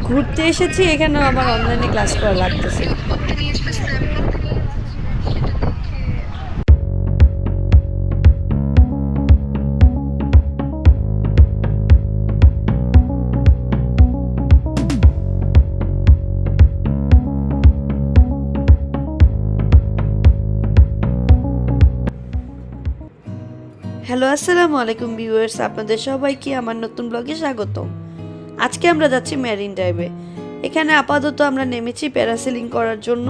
ঘুরতে এসেছি, এখানেও আমার অনলাইনে ক্লাস করা লাগতেছে। হ্যালো, আসসালামু আলাইকুম ভিউয়ার্স, আপনাদের সবাইকে আমার নতুন ব্লগে স্বাগতম। আজকে আমরা যাচ্ছি মেরিন ড্রাইভে। এখানে আপাতত আমরা নেমেছি প্যারাসেলিং করার জন্য।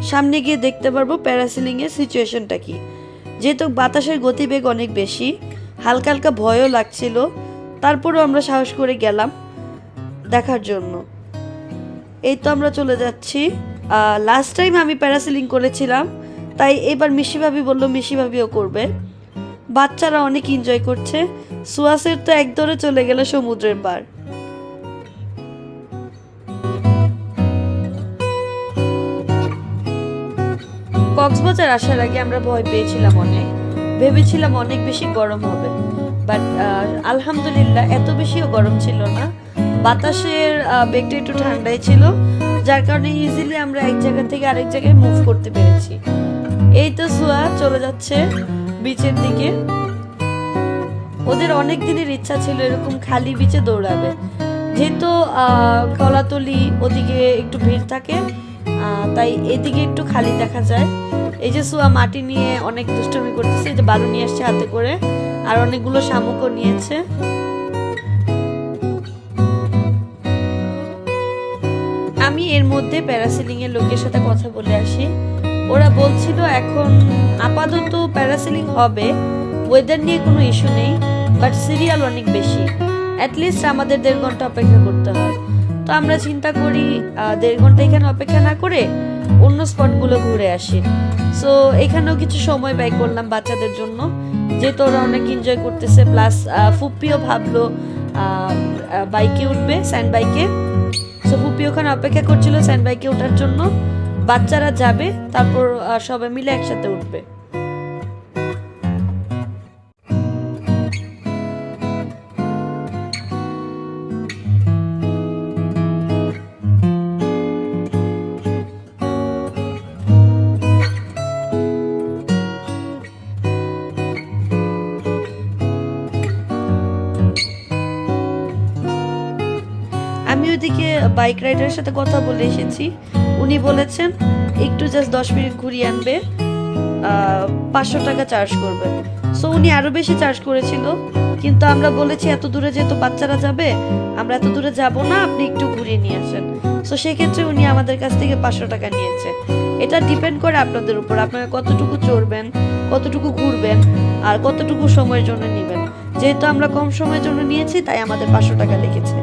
সামনে গিয়ে দেখতে পারবো প্যারাসেলিংয়ের সিচুয়েশনটা কি। যেহেতু বাতাসের গতিবেগ অনেক বেশি, হালকা হালকা ভয়ও লাগছিল, তারপরেও আমরা সাহস করে গেলাম দেখার জন্য। এই তো আমরা চলে যাচ্ছি। লাস্ট টাইম আমি প্যারাসেলিং করেছিলাম, তাই এবার মিশি ভাবি বললো মিশি ভাবিও করবে। বাচ্চারা অনেক এনজয় করছে। সুহাসের তো একদরে চলে গেল সমুদ্রের পার। কক্সবাজার আসার আগে আমরা ভয় পেয়েছিলাম অনেক, ভেবেছিলাম অনেক বেশি গরম হবে, বাট আলহামদুলিল্লাহ এত বেশিও গরম ছিল না। বাতাসের বেগটা একটু ঠান্ডাই ছিল, যার কারণে ইজিলি আমরা এক জায়গা থেকে আরেক জায়গায় মুভ করতে পেরেছি। এই তো সুহা চলে যাচ্ছে বিচের দিকে। ওদের অনেক দিনের ইচ্ছা ছিল এরকম খালি বিচে দৌড়াবে, যেহেতু কলাতলি ওদিকে একটু ভিড় থাকে, তাই এদিকে একটু খালি দেখা যায়। এই যে সুহা মাটি নিয়ে অনেক দুষ্টুমি করতেছে, যে বালু নিয়ে আসছে হাতে করে, আর অনেকগুলো শামুকও নিয়েছে। আমি এর মধ্যে প্যারাসেলিং এর লোকের সাথে কথা বলে আসি। ওরা বলছিল এখন আপাতত প্যারাসেলিং হবে, ওয়েদার নিয়ে কোনো ইস্যু নেই, বাট সিরিয়াল অনেক বেশি, অ্যাটলিস্ট আমাদের 1.5 ঘন্টা অপেক্ষা করতে হয়। তো আমরা চিন্তা করি 1.5 ঘন্টা এখানে অপেক্ষা না করে অন্য স্পটগুলো ঘুরে আসি। সো এখানেও কিছু সময় ব্যয় করলাম বাচ্চাদের জন্য, যেহেতু ওরা অনেক এনজয় করতেছে। প্লাস ফুপ্পিও ভাবলো বাইকে উঠবে, স্যান্ড বাইকে। সো ফুপ্পি ওখানে অপেক্ষা করছিল স্যান্ড বাইকে ওঠার জন্য। বাচ্চারা যাবে, তারপর সবাই মিলে একসাথে উঠবে। আমি ওইদিকে বাইক রাইডারের সাথে কথা বলে এসেছি। উনি বলেছেন একটু জাস্ট 10 মিনিট ঘুরিয়ে আনবে, 500 টাকা চার্জ করবে। সো উনি আরো বেশি চার্জ করেছিল, কিন্তু আমরা বলেছি এত দূরে যেহেতু বাচ্চারা যাবে, আমরা এত দূরে যাব না, আপনি একটু ঘুরিয়ে নিয়ে আসেন। সো সেক্ষেত্রে উনি আমাদের কাছ থেকে 500 টাকা নিয়েছে। এটা ডিপেন্ড করে আপনাদের উপর, আপনারা কতটুকু চড়বেন, কতটুকু ঘুরবেন, আর কতটুকু সময়ের জন্য নেবেন। যেহেতু আমরা কম সময়ের জন্য নিয়েছি, তাই আমাদের 500 টাকা লেগেছে।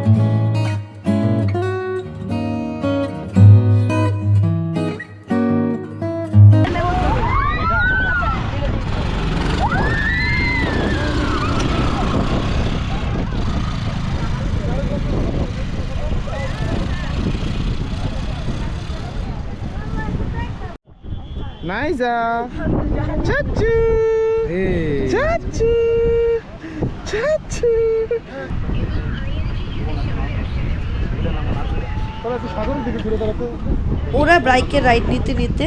Nice. Chachu. Hey. Chachu. Chachu. ওরা বাইকে রাইড নিতে নিতে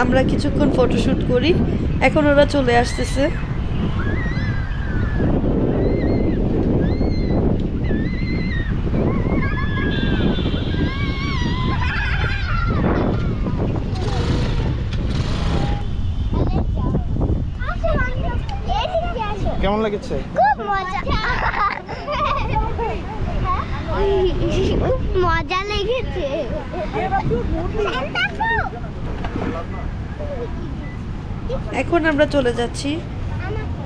আমরা কিছুক্ষণ ফটোশুট করি। এখন ওরা চলে আসতেছে। কেমন লাগছে? খুব মজা, মজা লেগেছে। এখন আমরা চলে যাচ্ছি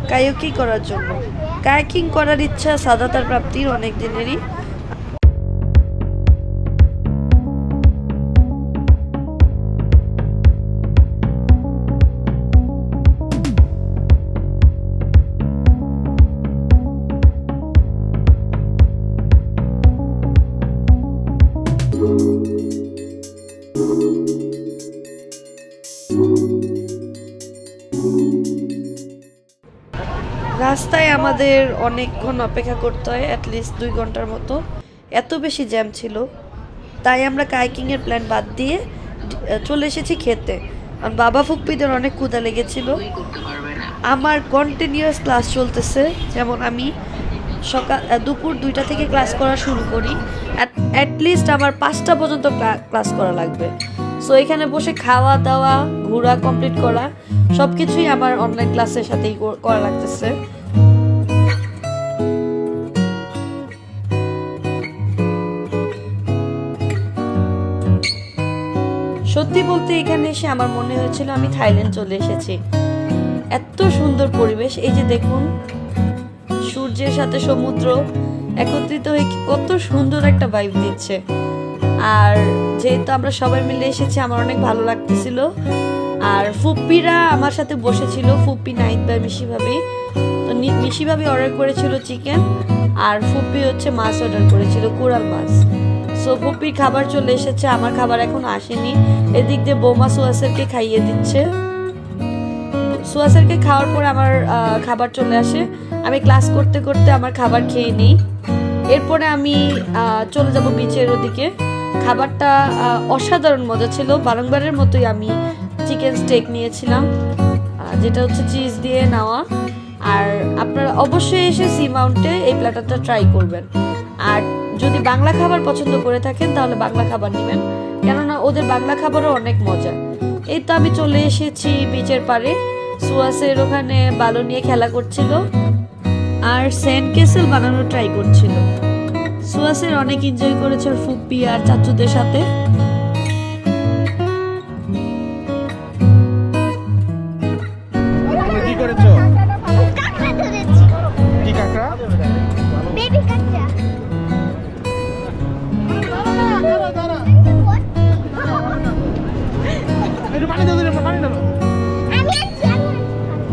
কায়াকিং করার জন্য। কায়াকিং করার ইচ্ছা সাদাতার প্রাপ্তির অনেক দিনেরই। রাস্তায় আমাদের অনেকক্ষণ অপেক্ষা করতে হয়, অ্যাটলিস্ট 2 ঘন্টার মতো। এত বেশি জ্যাম ছিল, তাই আমরা কাইকিং এর প্ল্যান বাদ দিয়ে চলে এসেছি খেতে। কারণ বাবা ফুপ্পিদের অনেক ক্ষুধা লেগেছিল। আমার কন্টিনিউয়াস ক্লাস চলতেছে, যেমন আমি দুপুর 2টা থেকে ক্লাস করা শুরু করি, অ্যাটলিস্ট আমার 5টা পর্যন্ত ক্লাস করা লাগবে। সো এখানে বসে খাওয়া দাওয়া ঘোরা কমপ্লিট করা সব কিছুই আমার অনলাইন ক্লাসের সাথেই করা লাগতেছে। সত্যি বলতে এখানে এসে আমার মনে হয়েছিল আমি থাইল্যান্ড চলে এসেছি। এত সুন্দর পরিবেশ, এই যে দেখুন সূর্যের সাথে সমুদ্র একত্রিত হয়ে কত সুন্দর একটা ভাইব দিচ্ছে। আর যেহেতু আমরা সবাই মিলে এসেছি আমার অনেক ভালো লাগতেছিল। আর ফুপ্পিরা আমার সাথে বসেছিল, ফুপ্পি নাইট বা মিশি ভাবি। তো মিশি ভাবি অর্ডার করেছিল চিকেন, আর ফুপ্পি হচ্ছে মাছ অর্ডার করেছিল, কোরাল মাছ। সো ফুপ্পির খাবার চলে এসেছে, আমার খাবার এখন আসেনি। এদিক দিয়ে বৌমা সুহাসেরকে খাইয়ে দিচ্ছে। সুহাসেরকে খাওয়ার পর আমার খাবার চলে আসে। আমি ক্লাস করতে করতে আমার খাবার খেয়ে নিই। এরপরে আমি চলে যাব বিচের ওদিকে। খাবারটা অসাধারণ মজা ছিল। বারংবারের মতোই আমি চিকেন স্টেক নিয়েছিলাম, যেটা হচ্ছে চিজ দিয়ে নেওয়া। আর আপনারা অবশ্যই এসে সি মাউন্টে এই প্ল্যাটারটা ট্রাই করবেন। আর যদি বাংলা খাবার পছন্দ করে থাকেন তাহলে বাংলা খাবার নেবেন, কেননা ওদের বাংলা খাবারও অনেক মজা। এই তো আমি চলে এসেছি বিচের পাড়ে। সুহাসের ওখানে বালু নিয়ে খেলা করছিল আর স্যান্ড ক্যাসেল বানানোর ট্রাই করছিল। সুহাসের অনেক এনজয় করেছে ওর ফুপ্পি আর চাচুদের সাথে। কি করেছো? কাঁকড়া ধরেছি। কি কাঁকড়া? বেবি কাঁকড়া। একটু পানি দাও, পানি দাও। আমি আনছি, আমি আনছি।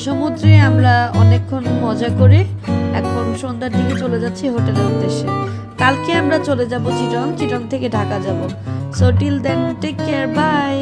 সমুদ্রে আমরা অনেকক্ষণ মজা করে এখন সন্ধ্যার দিকে চলে যাচ্ছি হোটেলের উদ্দেশ্যে। কালকে আমরা চলে যাব চিটং থেকে ঢাকা যাব। So till then take care, by.